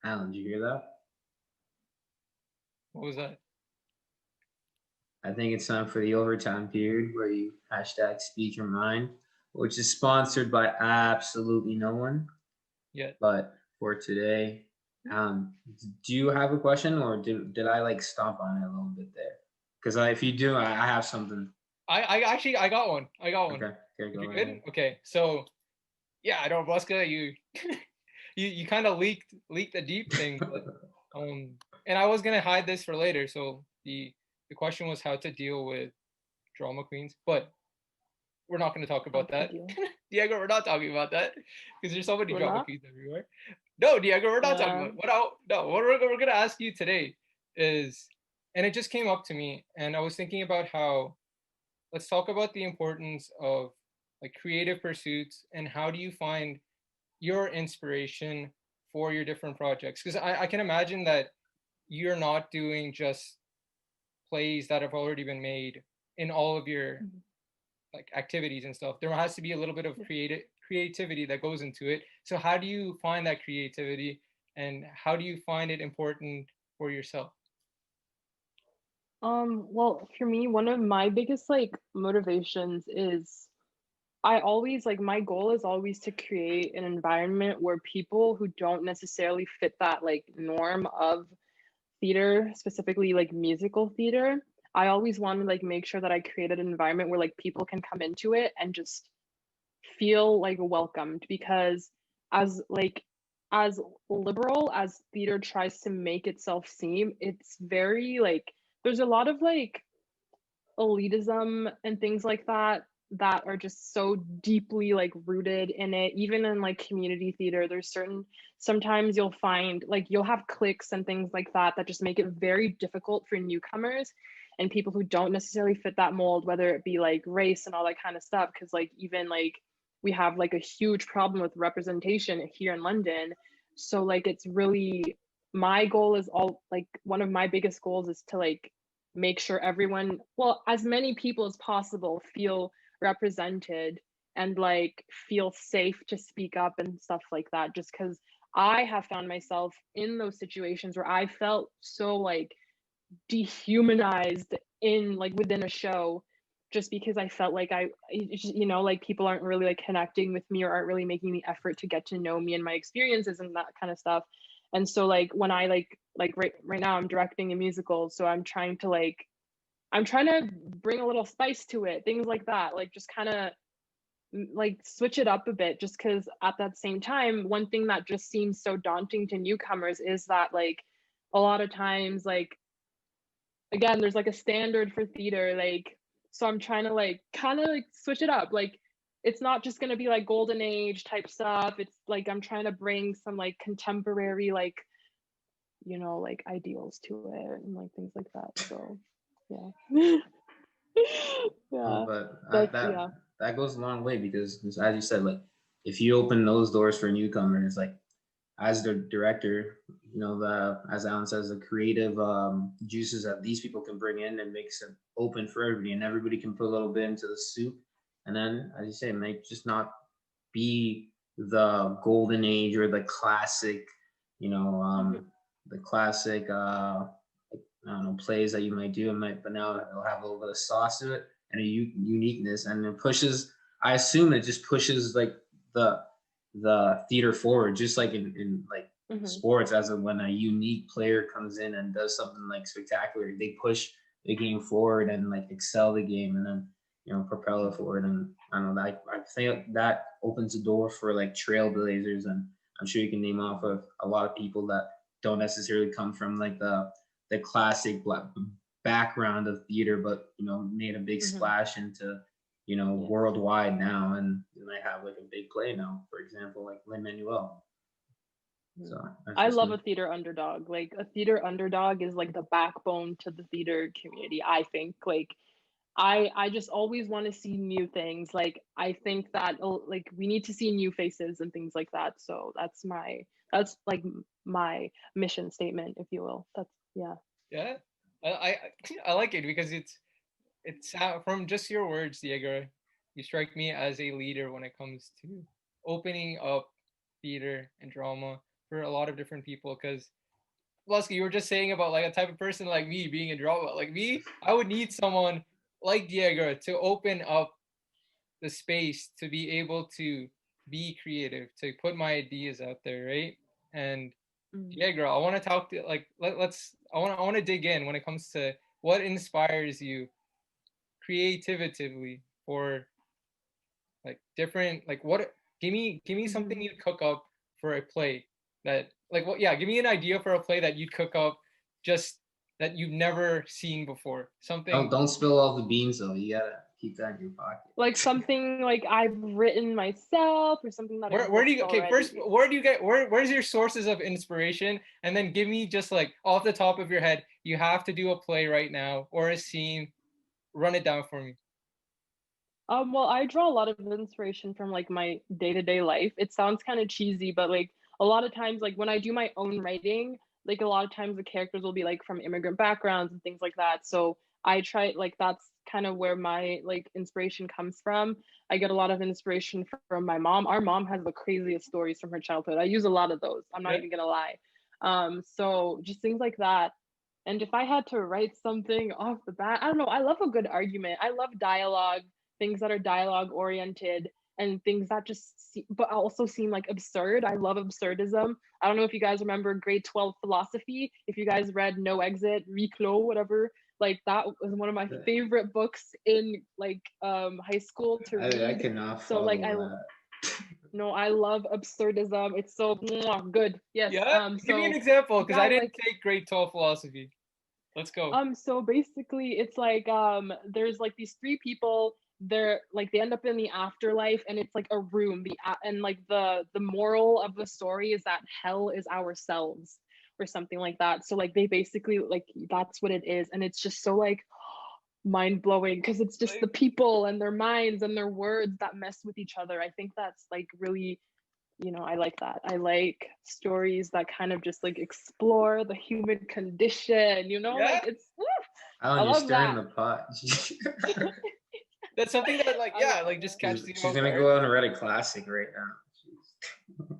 Alan, did you hear that? What was that? I think it's time for the overtime period where you hashtag speak your mind, which is sponsored by absolutely no one. Yeah. But for today, do you have a question or did I like stomp on it a little bit there? Because if you do, I have something. I actually I got one. I got one. Okay, okay, If go you're right good, ahead. okay. So yeah, I know, Bosca, you you kind of leaked the deep thing, but and I was gonna hide this for later. So the question was how to deal with drama queens, but we're not going to talk How about to that. deal? Diego, we're not talking about that because there's so many We're drama not. queens everywhere. No, Diego, we're not talking Yeah. about what I, no. What we're going to ask you today is, and it just came up to me, and I was thinking about how let's talk about the importance of like creative pursuits and how do you find your inspiration for your different projects? Because I can imagine that you're not doing just plays that have already been made in all of your Mhm. like activities and stuff. There has to be a little bit of Yeah. creativity that goes into it. So how do you find that creativity and how do you find it important for yourself? Well, for me, one of my biggest like motivations is I always like my goal is always to create an environment where people who don't necessarily fit that like norm of theater, specifically like musical theater, I always want to like make sure that I created an environment where like people can come into it and just feel like welcomed because as like as liberal as theater tries to make itself seem, it's very like there's a lot of like elitism and things like that are just so deeply like rooted in it. Even in like community theater, there's certain sometimes you'll find like you'll have cliques and things like that just make it very difficult for newcomers and people who don't necessarily fit that mold, whether it be like race and all that kind of stuff. Because like even like we have like a huge problem with representation here in London. So like it's really my goal is all like one of my biggest goals is to like make sure everyone, well, as many people as possible feel represented and like feel safe to speak up and stuff like that. Just because I have found myself in those situations where I felt so like dehumanized in like within a show just because I felt like like people aren't really like connecting with me or aren't really making the effort to get to know me and my experiences and that kind of stuff. And so like when I like right now I'm directing a musical, so I'm trying to bring a little spice to it, things like that, like just kind of like switch it up a bit just because at that same time one thing that just seems so daunting to newcomers is that like a lot of times like again there's like a standard for theater, like so I'm trying to like kind of like switch it up, like it's not just going to be like golden age type stuff, it's like I'm trying to bring some like contemporary like like ideals to it and like things like that, so yeah. No, Yeah, but that's yeah. that goes a long way because as you said, like if you open those doors for newcomers, like as the director, the as Alan says, the creative juices that these people can bring in and makes it open for everybody, and everybody can put a little bit into the soup, and then as you say, make just not be the golden age or the classic, you know, Mhm. the classic I don't know plays that you might do, but now it'll have a little bit of sauce to it and a uniqueness, and it pushes. I assume it just pushes like the theater forward, just like in like Mhm. sports, as of when a unique player comes in and does something like spectacular, they push the game forward and like excel the game, and then propel it forward. And I don't know, I think that opens the door for like trailblazers, and I'm sure you can name off of a lot of people that don't necessarily come from like the classic background of theater, but made a big Mhm. splash into Yeah. worldwide now, and they have like a big play now. For example, like Lin Manuel. Mhm. So that's I just love me. a theater underdog. Like a theater underdog is like the backbone to the theater community, I think. Like I just always want to see new things. Like I think that like we need to see new faces and things like that. So that's like my mission statement, if you will. That's yeah. Yeah, I I like it because it's from just your words, Diego. You strike me as a leader when it comes to opening up theater and drama for a lot of different people. Because Lusky, you were just saying about like a type of person like me being in drama. Like me, I would need someone like Diegra to open up the space to be able to be creative, to put my ideas out there, right? And Diegra, I want to talk to like let's I want to dig in when it comes to what inspires you creatively for like different like what give me something you'd cook up for a play that like what yeah give me an idea for a play that you'd cook up just that you've never seen before something. Don't spill all the beans though. You gotta keep that in your pocket. Like something like I've written myself or something that I've Where do booked you okay already. first where do you get where's your sources of inspiration, and then give me just like off the top of your head, you have to do a play right now or a scene, run it down for me. Well, I draw a lot of inspiration from like my day-to-day life. It sounds kind of cheesy, but like a lot of times, like when I do my own writing, like a lot of times the characters will be like from immigrant backgrounds and things like that. So I try like that's kind of where my like inspiration comes from. I get a lot of inspiration from my mom. Our mom has the craziest stories from her childhood. I use a lot of those. I'm not Yeah. even gonna lie. So just things like that. And if I had to write something off the bat, I don't know. I love a good argument. I love dialogue, things that are dialogue oriented and things that just but also seem like absurd. I love absurdism. I don't know if you guys remember grade 12 philosophy. If you guys read No Exit, Reclos, whatever, like that was one of my favorite books in like high school to read. I cannot so like follow no, I love absurdism. It's so good. Yes. Yeah, give me an So example because yeah, I didn't like take grade 12 philosophy. Let's go. so basically it's like there's like these three people, they're like they end up in the afterlife and it's like a room and like the moral of the story is that hell is ourselves or something like that. So like they basically like that's what it is, and it's just so like mind blowing because it's just the people and their minds and their words that mess with each other. I think that's like really, I like that. I like stories that kind of just like explore the human condition, Yeah, like it's Oh, I you're love stirring that. the pot. that's something that like I yeah, love like just that. catch the She's gonna go out and write a classic right now.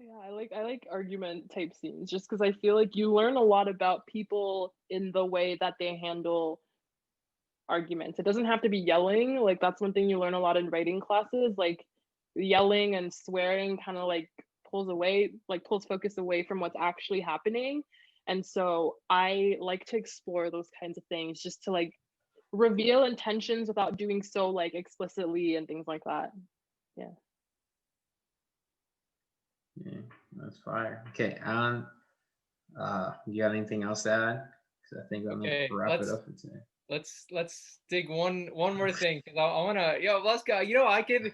Yeah, I like argument type scenes just because I feel like you learn a lot about people in the way that they handle arguments. It doesn't have to be yelling. Like that's one thing you learn a lot in writing classes. Like yelling and swearing kind of like pulls focus away from what's actually happening. And so I like to explore those kinds of things just to like reveal intentions without doing so like explicitly and things like that. Yeah. Yeah, that's fire. Okay, Alan, you got anything else to add? Because I think I'm gonna Okay, wrap it up for today. let's dig one more thing because I want to let's go. I could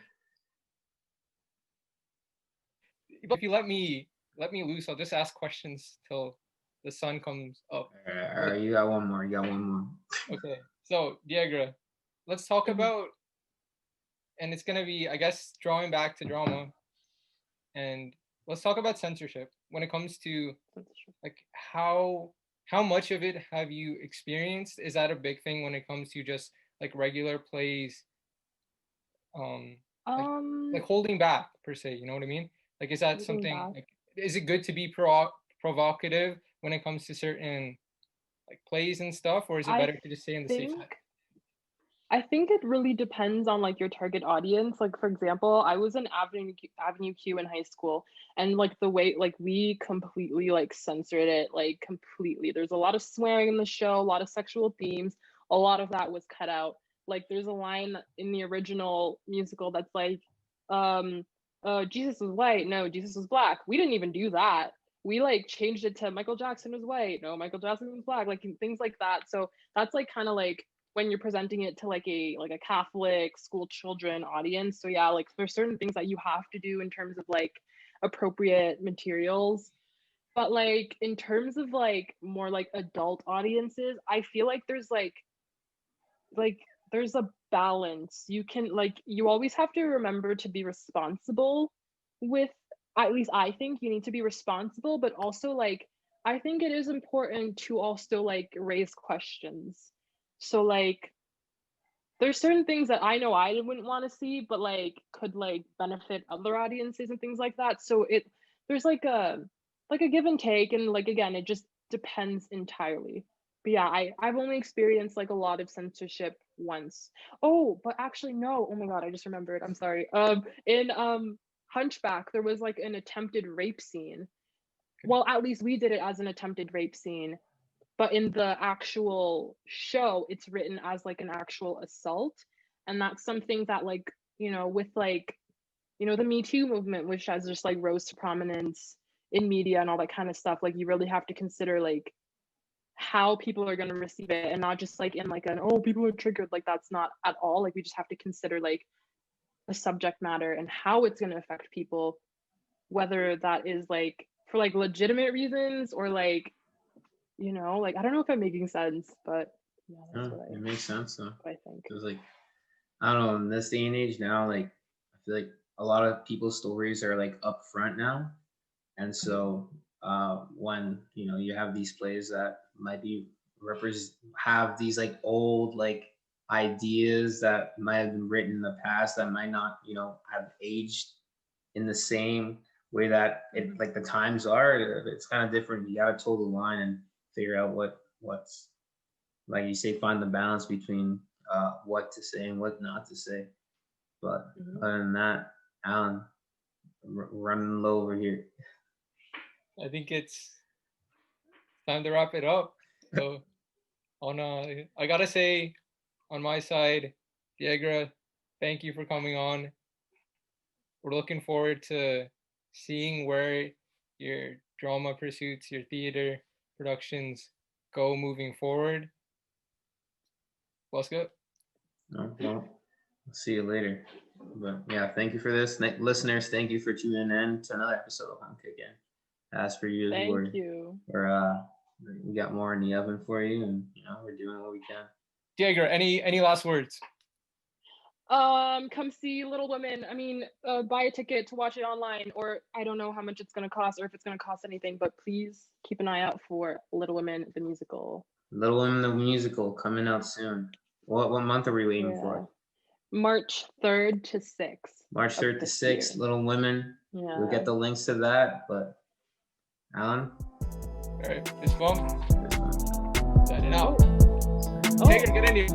if you let me loose, I'll just ask questions till the sun comes up. All right, you got one more. You got one more. Okay, so Diegra, let's talk about, and it's gonna be I guess drawing back to drama, and let's talk about censorship when it comes to like how much of it have you experienced? Is that a big thing when it comes to just like regular plays, um like Um, holding back per se, you know what I mean? Like is that Holding something back. like is it good to be provocative when it comes to certain like plays and stuff, or is it I better to just stay on the safe think side? I think it really depends on like your target audience. Like for example, I was in Avenue Q in high school, and like the way like we completely like censored it like completely. There's a lot of swearing in the show, a lot of sexual themes. A lot of that was cut out. Like there's a line in the original musical that's like, um, Jesus was white, no, Jesus was black. We didn't even do that. We like changed it to Michael Jackson was white, no, Michael Jackson was black, like things like that. So that's like kind of like when you're presenting it to like a Catholic school children audience. So yeah, like there's certain things that you have to do in terms of like appropriate materials. But like in terms of like more like adult audiences, I feel like like there's a balance. You can like you always have to remember to be responsible with, at least I think you need to be responsible, but also like I think it is important to also like raise questions. So like there's certain things that I know I wouldn't want to see, but like could like benefit other audiences and things like that. So there's like a give and take, and like again, it just depends entirely. But yeah, I've only experienced like a lot of censorship once. Oh, but actually no. Oh my god, I just remembered. I'm sorry. In Hunchback, there was like an attempted rape scene. Well, at least we did it as an attempted rape scene, but in the actual show, it's written as like an actual assault, and that's something that like, with like, the Me Too movement, which has just like rose to prominence in media and all that kind of stuff, like you really have to consider like how people are going to receive it, and not just like in like an, oh, people are triggered, like that's not at all. Like we just have to consider like the subject matter and how it's going to affect people, whether that is like for like legitimate reasons or like, like I don't know if I'm making sense, but yeah, that's No, it makes sense though. what I think. Because like, I don't know, in this day and age now, like I feel like a lot of people's stories are like upfront now. And so when you have these plays that might be have these like old like ideas that might have been written in the past that might not have aged in the same way that it like the times are, it's kind of different. You gotta toe the line and figure out what's, like you say, find the balance between what to say and what not to say. But other than that, Alan, running low over here. I think it's time to wrap it up. So I gotta say, on my side, Diegra, thank you for coming on. We're looking forward to seeing where your drama pursuits, your theater productions go moving forward. Let's go. No, well, I'll see you later. But yeah, thank you for this. Listeners, thank you for tuning in to another episode of HomeCookin. As for you, Thank you. We got more in the oven for you, and we're doing what we can. Diegra, any last words? Come see Little Women. I mean, buy a ticket to watch it online, or I don't know how much it's gonna cost, or if it's gonna cost anything, but please keep an eye out for Little Women the musical. Little Women the musical coming out soon. What month are we waiting for? March 3rd to 6th. March 3rd to 6th, Little Women. Yeah. We'll get the links to that, but Alan? All right, this one. Signing out. Diegra, get in here.